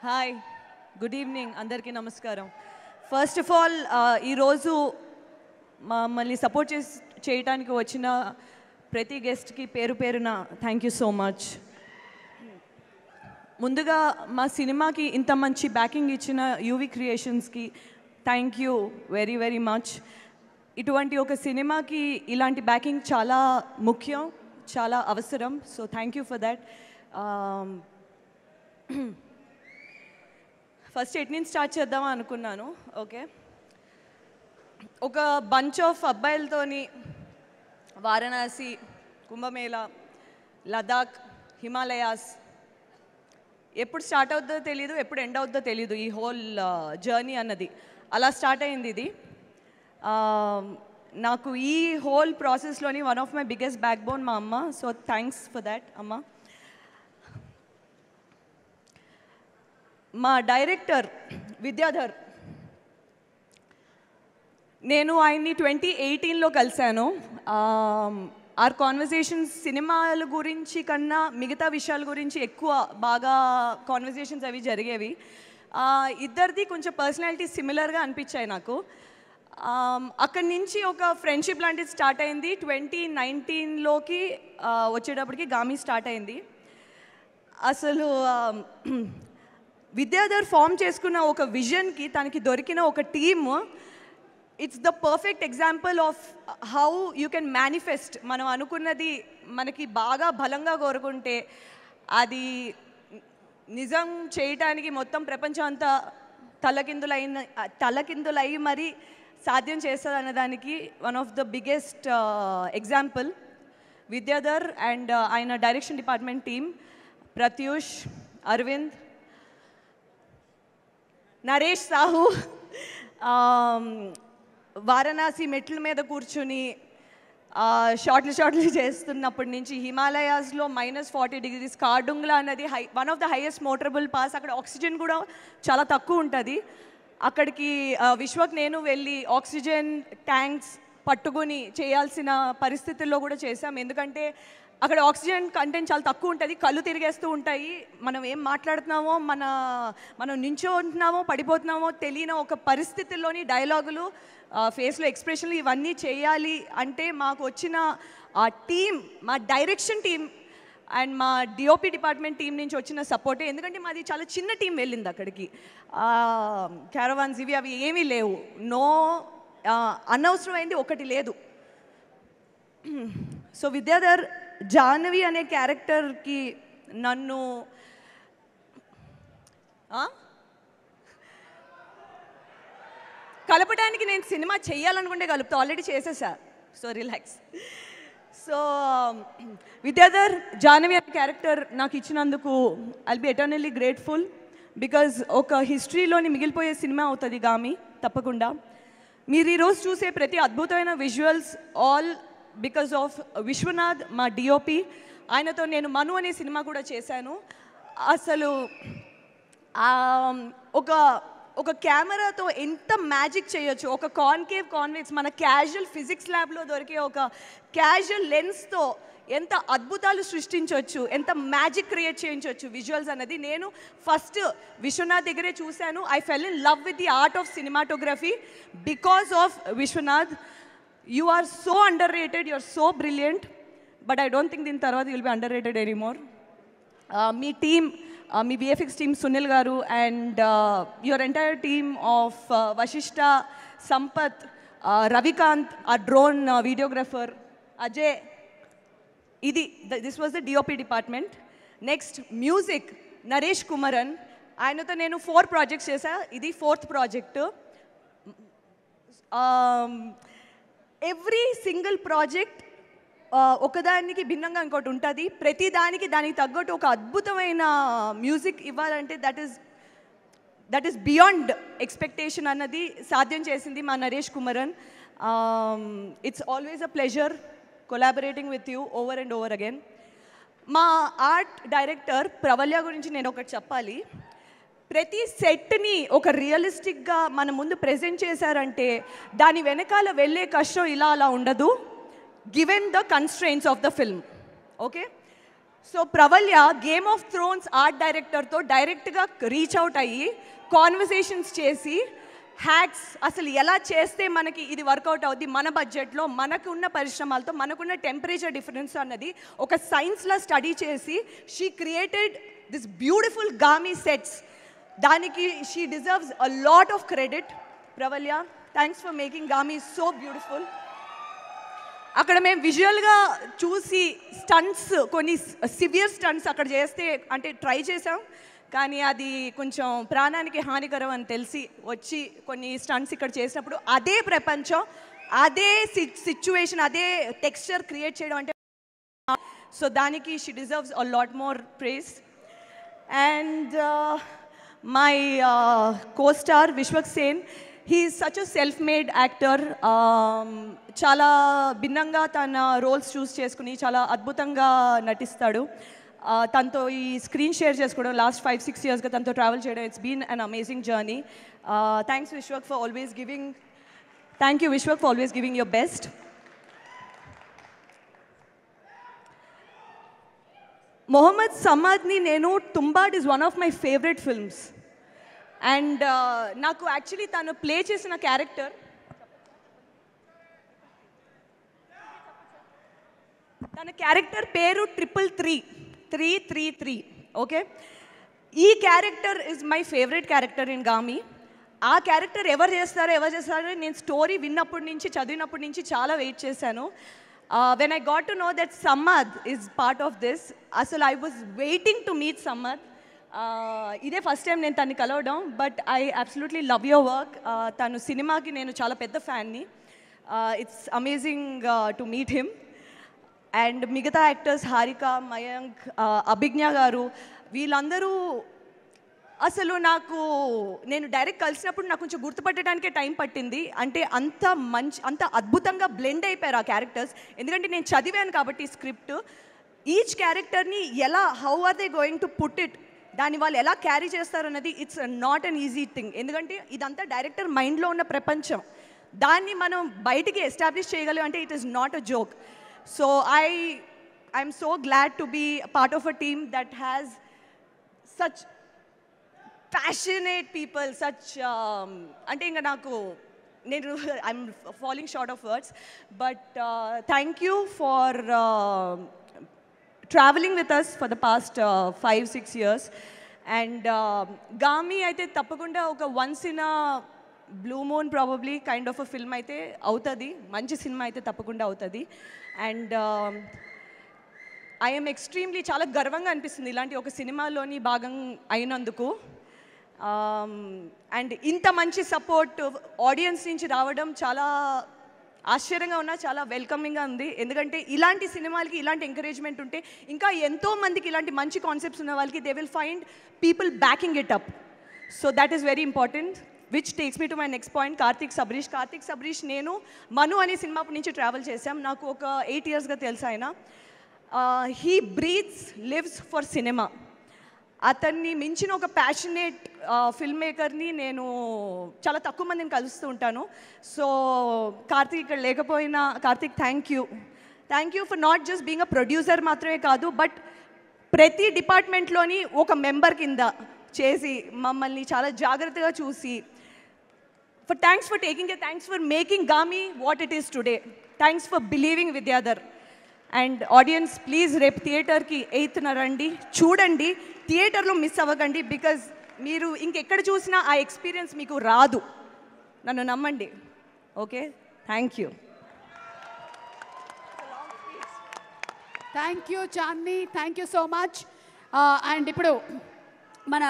Hi good evening అందరికీ నమస్కారం. First of all ఈరోజు మమ్మల్ని సపోర్ట్ చేయడానికి వచ్చిన ప్రతి గెస్ట్కి పేరు పేరున థ్యాంక్ యూ సో మచ్. ముందుగా మా సినిమాకి ఇంత మంచి బ్యాకింగ్ ఇచ్చిన యూవి క్రియేషన్స్కి thank you very very much. ఇటువంటి ఒక సినిమాకి ఇలాంటి బ్యాకింగ్ చాలా ముఖ్యం, చాలా అవసరం. So thank you for that. First ఎట్ నుంచి స్టార్ట్ చేద్దామా అనుకున్నాను. ఓకే, ఒక బంచ్ ఆఫ్ అబ్బాయిలతోని వారణాసి, కుంభమేళా, లదాఖ్, హిమాలయాస్ ఎప్పుడు స్టార్ట్ అవుతుందో తెలీదు, ఎప్పుడు ఎండ్ అవుతుందో తెలీదు ఈ హోల్ జర్నీ అన్నది. అలా స్టార్ట్ అయింది ఇది. నాకు ఈ హోల్ ప్రాసెస్లోని one of my biggest back bone మా అమ్మ. సో థ్యాంక్స్ ఫర్ దాట్ అమ్మ. మా డైరెక్టర్ విద్యాధర్, నేను ఆయన్ని 2018లో కలిశాను. ఆర్ కాన్వర్జేషన్స్ సినిమాల గురించి కన్నా మిగతా విషయాల గురించి ఎక్కువ బాగా కాన్వర్జేషన్స్ అవి జరిగేవి. ఇద్దరిది కొంచెం పర్సనాలిటీ సిమిలర్గా అనిపించాయి నాకు. అక్కడి నుంచి ఒక ఫ్రెండ్షిప్ లాంటిది స్టార్ట్ అయింది. 2019లోకి వచ్చేటప్పటికి గామి స్టార్ట్ అయింది. అసలు విద్యాధర్ ఫామ్ చేసుకున్న ఒక విజన్కి తనకి దొరికిన ఒక team, it's the perfect example of how you can manifest. మనం అనుకున్నది మనకి బాగా బలంగా కోరుకుంటే అది నిజం చేయటానికి మొత్తం ప్రపంచం అంతా తలకిందులై మరి సాధ్యం చేస్తుంది అన్నదానికి one of the biggest example Vidyadhar and ఆయన direction department team, Pratyush, Aravind, Naresh Sahu. Varanasi మెట్ల మీద కూర్చుని షార్ట్లు చేస్తున్నప్పటి నుంచి హిమాలయాస్లో -40 కార్డుంగ్లా అన్నది one of the highest motorable pass. అక్కడ ఆక్సిజన్ కూడా చాలా తక్కువ ఉంటుంది. అక్కడికి విశ్వక్ నేను వెళ్ళి ఆక్సిజన్ ట్యాంక్స్ పట్టుకుని చేయాల్సిన పరిస్థితుల్లో కూడా చేశాం. ఎందుకంటే అక్కడ ఆక్సిజన్ కంటెంట్ చాలా తక్కువ ఉంటుంది, కళ్ళు తిరిగేస్తూ ఉంటాయి. మనం ఏం మాట్లాడుతున్నామో మనం నించో ఉంటున్నామో పడిపోతున్నామో తెలియని ఒక పరిస్థితుల్లోని డైలాగులు, ఫేస్లో ఎక్స్ప్రెషన్లు ఇవన్నీ చేయాలి అంటే మాకు వచ్చిన ఆ టీం, మా డైరెక్షన్ టీం అండ్ మా డిఓపి డిపార్ట్మెంట్ టీం నుంచి వచ్చిన సపోర్టే. ఎందుకంటే మాది చాలా చిన్న టీం వెళ్ళింది అక్కడికి. క్యారవాన్స్ ఇవి అవి ఏమీ లేవు. అనవసరమైంది ఒకటి లేదు. సో విద్యాధర్ జాహ్నవి అనే క్యారెక్టర్కి నన్ను కలపడానికి నేను సినిమా చెయ్యాలనుకుంటే కలుపుతా, ఆల్రెడీ చేసేసా. So relax. So Vidyadhar Jahnavi అనే క్యారెక్టర్ నాకు ఇచ్చినందుకు I'll be eternally grateful. Because ఒక హిస్టరీలోని మిగిలిపోయే సినిమా అవుతుంది గామి తప్పకుండా. మీరు ఈరోజు చూసే ప్రతి అద్భుతమైన visuals all because of Vishwanath, మా డిఓపి. ఆయనతో నేను మను అనే సినిమా కూడా చేశాను. అసలు ఒక కెమెరాతో ఎంత మ్యాజిక్ చేయొచ్చు. ఒక కాన్వెక్స్ మన క్యాజువల్ ఫిజిక్స్ ల్యాబ్లో దొరికే ఒక క్యాజువల్ లెన్స్తో ఎంత అద్భుతాలు సృష్టించవచ్చు, ఎంత మ్యాజిక్ క్రియేట్ చేయించవచ్చు విజువల్స్ అన్నది నేను ఫస్ట్ విశ్వనాథ్ దగ్గరే చూశాను. I fell in love with the art of cinematography because of Vishwanath. You are so underrated, you are so brilliant, but I don't think దీని తర్వాత you will be underrated anymore. మీ team, మీ VFX team Sunil గారు and your entire team of Vashishtha, Sampath, Ravikanth, ఆ drone videographer, Ajay, this was the DOP department. Next music, Naresh Kumaran. ఆయనతో నేను 4 projects చేశా, ఇది 4th project. Every single project ఒకదానికి భిన్నంగా ఇంకోటి ఉంటుంది. ప్రతి దానికి తగ్గట్టు ఒక అద్భుతమైన మ్యూజిక్ ఇవ్వాలంటే దట్ ఈస్ బియాండ్ ఎక్స్పెక్టేషన్ అన్నది సాధ్యం చేసింది మా Naresh Kumaran. It's always a pleasure collaborating with you over and over again. మా ఆర్ట్ డైరెక్టర్ ప్రవల్య గురించి నేను ఒకటి చెప్పాలి. ప్రతి సెట్ని ఒక రియలిస్టిక్గా మన ముందు ప్రెజెంట్ చేశారంటే దాని వెనకాల వెళ్ళే కష్టం ఇలా అలా ఉండదు, given the constraints of the film. Okay, so Pravalya Game of Thrones art డైరెక్టర్తో డైరెక్ట్గా రీచ్ అవుట్ అయ్యి కాన్వర్సేషన్స్ చేసి హ్యాక్స్ అసలు ఎలా చేస్తే మనకి ఇది వర్కౌట్ అవుద్ది మన బడ్జెట్లో మనకున్న పరిశ్రమలతో మనకున్న టెంపరేచర్ డిఫరెన్స్ అన్నది ఒక సైన్స్లా స్టడీ చేసి she created this beautiful Gaami sets. దానికి she deserves a lot of credit. Pravalya, thanks for making Gaami so beautiful. అక్కడ మేము విజువల్గా చూసి స్టంట్స్, కొన్ని సివియర్ స్టంట్స్ అక్కడ చేస్తే అంటే ట్రై చేసాం, కానీ అది కొంచెం ప్రాణానికి హానికరం అని తెలిసి వచ్చి కొన్ని స్టంట్స్ ఇక్కడ చేసినప్పుడు అదే ప్రపంచం, అదే సిచ్యువేషన్, అదే టెక్స్చర్ క్రియేట్ చేయడం అంటే సో దానికి she deserves a lot more praise. And my co-star Vishwak Sen, he is such a self made actor. చాలా భిన్నంగా తన రోల్స్ చూస్ చేసుకుని చాలా అద్భుతంగా నటిస్తాడు. తనతో ఈ స్క్రీన్ షేర్ చేసుకోవడం లాస్ట్ 5-6 yearsగా తనతో ట్రావెల్ చేయడం, it's been an amazing journey. Thanks Vishwak for always giving, thank you Vishwak for always giving your best. Mohammad సమాద్ని నేను Tumbbad is one of my favourite films. And నాకు యాక్చువల్లీ తను ప్లే చేసిన క్యారెక్టర్, తన క్యారెక్టర్ పేరు 333 ఓకే. ఈ character is my favourite character in Gaami. ఆ character ఎవరు చేస్తారో నేను స్టోరీ విన్నప్పటి నుంచి చదివినప్పటి నుంచి చాలా వెయిట్ చేశాను. When I got to know that Samad is part of this, అసలు I was waiting to meet Samad. ఇదే ఫస్ట్ టైం నేను తన్ని కలవడం, but I absolutely love your work. తను సినిమాకి నేను చాలా పెద్ద ఫ్యాన్ని. It's amazing to meet him. And మిగతా యాక్టర్స్ హారిక, మయాంక్, అభిజ్ఞ గారు, వీళ్ళందరూ అసలు నేను డైరెక్ట్ కలిసినప్పుడు నాకు కొంచెం గుర్తుపట్టడానికే టైం పట్టింది. అంటే అంత అద్భుతంగా బ్లెండ్ అయిపోయారు ఆ క్యారెక్టర్స్. ఎందుకంటే నేను చదివాను కాబట్టి స్క్రిప్ట్, ఈచ్ క్యారెక్టర్ని how are they going to put it, దాన్ని వాళ్ళు ఎలా క్యారీ చేస్తారన్నది it's not an easy thing. ఎందుకంటే ఇదంతా డైరెక్టర్ మైండ్లో ఉన్న ప్రపంచం, దాన్ని మనం బయటికి ఎస్టాబ్లిష్ చేయగలం అంటే it is not a joke. So I'm so glad to be part of a team that has such passionate people, such ante inga naku I'm falling short of words, but thank you for traveling with us for the past 5-6 years. And గామీ అయితే తప్పకుండా ఒక once in a blue moon probably kind of a film అయితే అవుతుంది, మంచి cinema అయితే తప్పకుండా అవుతుంది. And I'm extremely చాలా గర్వంగా అనిపిస్తుంది ఇలాంటి ఒక సినిమాలోని భాగం అయినందుకు. అండ్ ఇంత మంచి సపోర్ట్ ఆడియన్స్ నుంచి రావడం చాలా ఆశ్చర్యంగా ఉన్నా, చాలా వెల్కమింగ్గా ఉంది. ఎందుకంటే ఇలాంటి సినిమాలకి ఇలాంటి ఎంకరేజ్మెంట్ ఉంటే ఇంకా ఎంతో మందికి ఇలాంటి మంచి కాన్సెప్ట్స్ ఉన్న వాళ్ళకి they will find people backing it up. So that is very important. Which takes me to my next point, Karthik Sabareesh నేను మను అనే సినిమా నుంచి ట్రావెల్ చేశాం. నాకు ఒక 8 yearsగా తెలుసు ఆయన. He breathes lives for cinema. అతన్ని మించిన ఒక ప్యాషనేట్ ఫిల్మ్ మేకర్ని నేను చాలా తక్కువ మందిని కలుస్తూ ఉంటాను. సో కార్తిక్ ఇక్కడ లేకపోయినా, Karthik thank you for not just being a producer మాత్రమే కాదు, బట్ ప్రతి డిపార్ట్మెంట్లోని ఒక మెంబర్ కింద చేసి మమ్మల్ని చాలా జాగ్రత్తగా చూసి, thanks for taking it, thanks for making గామీ what it is today, thanks for believing Vidyadhar. And audience please రేపు థియేటర్కి 8th రండి, చూడండి, థియేటర్లో మిస్ అవ్వకండి. బికాజ్ మీరు ఇంకెక్కడ చూసినా ఆ ఎక్స్పీరియన్స్ మీకు రాదు, నన్ను నమ్మండి. Okay, thank you. Thank you Chandini, thank you so much. And ఇప్పుడు మన